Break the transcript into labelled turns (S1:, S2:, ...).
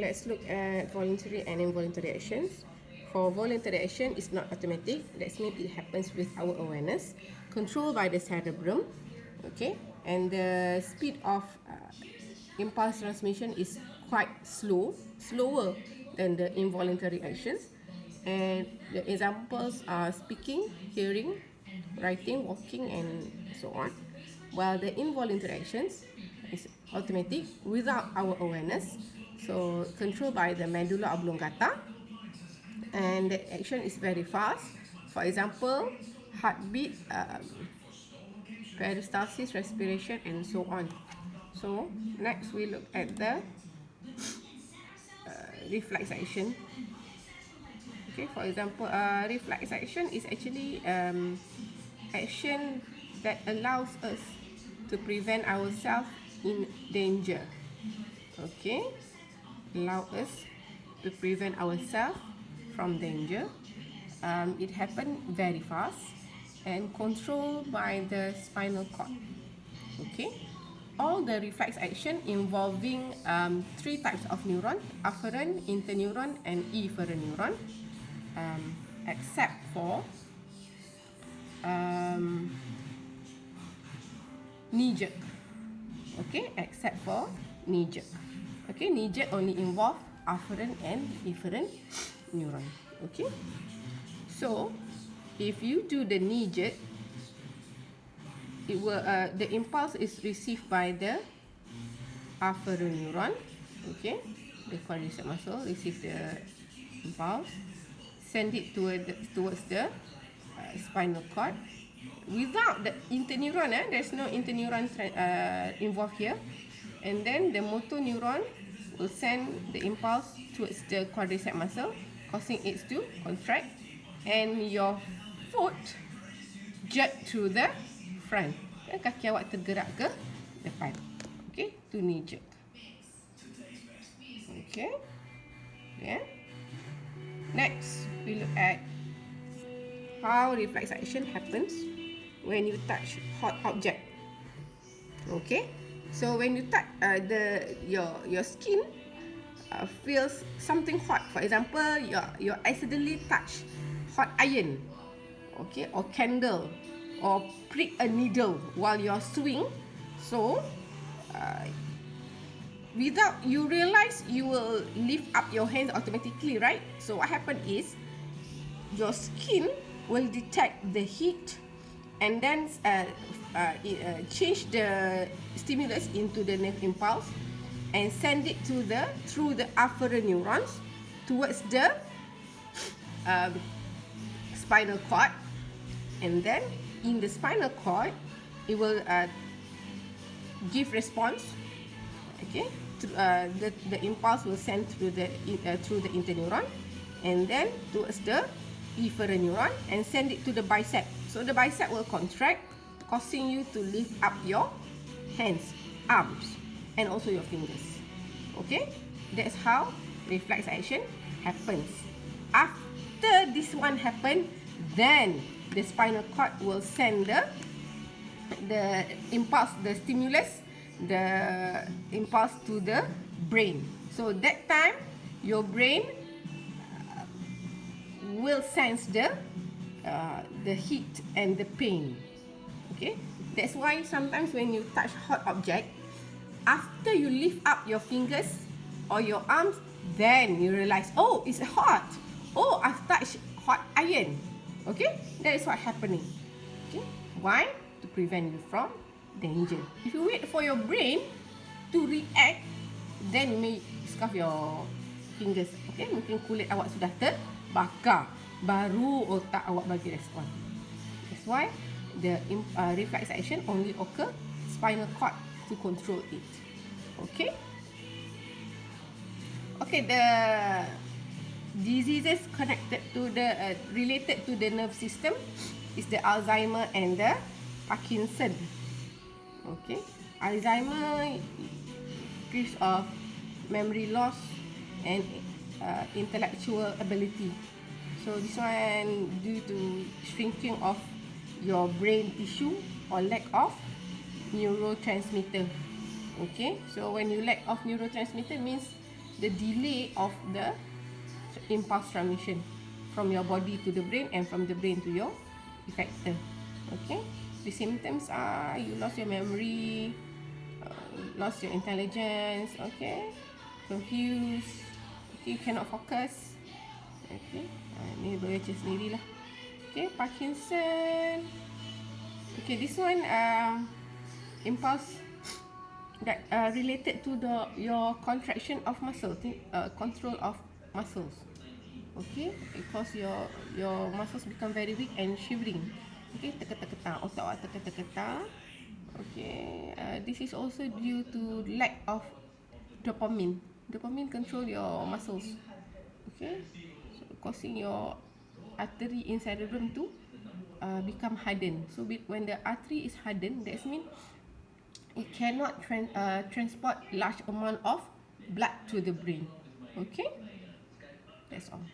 S1: let's look at voluntary and involuntary actions. For voluntary action, it's not automatic. That means it happens with our awareness, controlled by the cerebrum. Okay, and the speed of impulse transmission is quite slower than the involuntary actions. And the examples are speaking, hearing, writing, walking, and so on. While the involuntary actions is automatic without our awareness, so controlled by the medulla oblongata, and the action is very fast. For example, heartbeat, peristalsis, respiration, and so on. So next we look at the reflex action. Okay, for example, reflex action is actually action that allows us to prevent ourselves in danger. Okay, allow us to prevent ourselves from danger. It happened very fast and controlled by the spinal cord. Okay, all the reflex action involving three types of neuron: afferent, interneuron, and efferent neuron, except for knee jerk. Okay, except for knee jerk. Okay, knee jerk only involve afferent and efferent neuron. Okay, so if you do the knee jerk, it will the impulse is received by the afferent neuron. Okay, the quadriceps muscle receive the impulse, send it towards the spinal cord. Without the interneuron, there's no interneuron involved here, and then the motor neuron will send the impulse towards the quadriceps muscle, causing it to contract, and your foot jerk to the front. Kaki awak tergerak ke depan. Okay, to knee jerk. Okay, yeah. Next, we look at how reflex action happens when you touch hot object. Okay, so when you touch your skin feels something hot. For example, you accidentally touch hot iron, okay, or candle, or prick a needle while you're sewing. So without you realize, you will lift up your hands automatically, right? So what happened is your skin will detect the heat and then change the stimulus into the nerve impulse and send it through the afferent neurons towards the spinal cord, and then in the spinal cord it will give response. Okay, the impulse will send through the interneuron and then towards the efferent neuron and send it to the bicep. So the bicep will contract, causing you to lift up your hands, arms, and also your fingers. Okay, that's how reflex action happens. After this one happen, then the spinal cord will send the impulse, the stimulus, the impulse to the brain. So that time your brain will sense the heat and the pain. Okay, that's why sometimes when you touch hot object, after you lift up your fingers or your arms, then you realize, oh, it's hot. Oh, I've touched hot iron. Okay, that is what's happening. Okay, why? To prevent you from danger. If you wait for your brain to react, then you may scarf your fingers. Okay, mungkin kulit awak sudah terbakar, baru otak awak bagi respon. That's why the reflex action only occur spinal cord to control it. Okay. Okay, the diseases connected to the related to the nerve system is the Alzheimer and the Parkinson. Okay, Alzheimer case of memory loss and intellectual ability. So this one due to shrinking of your brain tissue or lack of neurotransmitter. Okay, so when you lack of neurotransmitter means the delay of the impulse transmission from your body to the brain and from the brain to your effector. Okay, the symptoms are you lost your memory, lost your intelligence, okay, confused, okay, you cannot focus, okay, ni boleh baca sendirilah. Okay, Parkinson. Okay, this one impulse that related to your contraction of muscle, control of muscles. Okay, because your muscles become very weak and shivering. Okay, teketar-ketar, otak awak teketar-ketar. Okay, this is also due to lack of dopamine. Dopamine control your muscles. Okay, so causing your artery inside the room to become hardened. So when the artery is hardened, that means it cannot transport large amount of blood to the brain. Okay, that's all.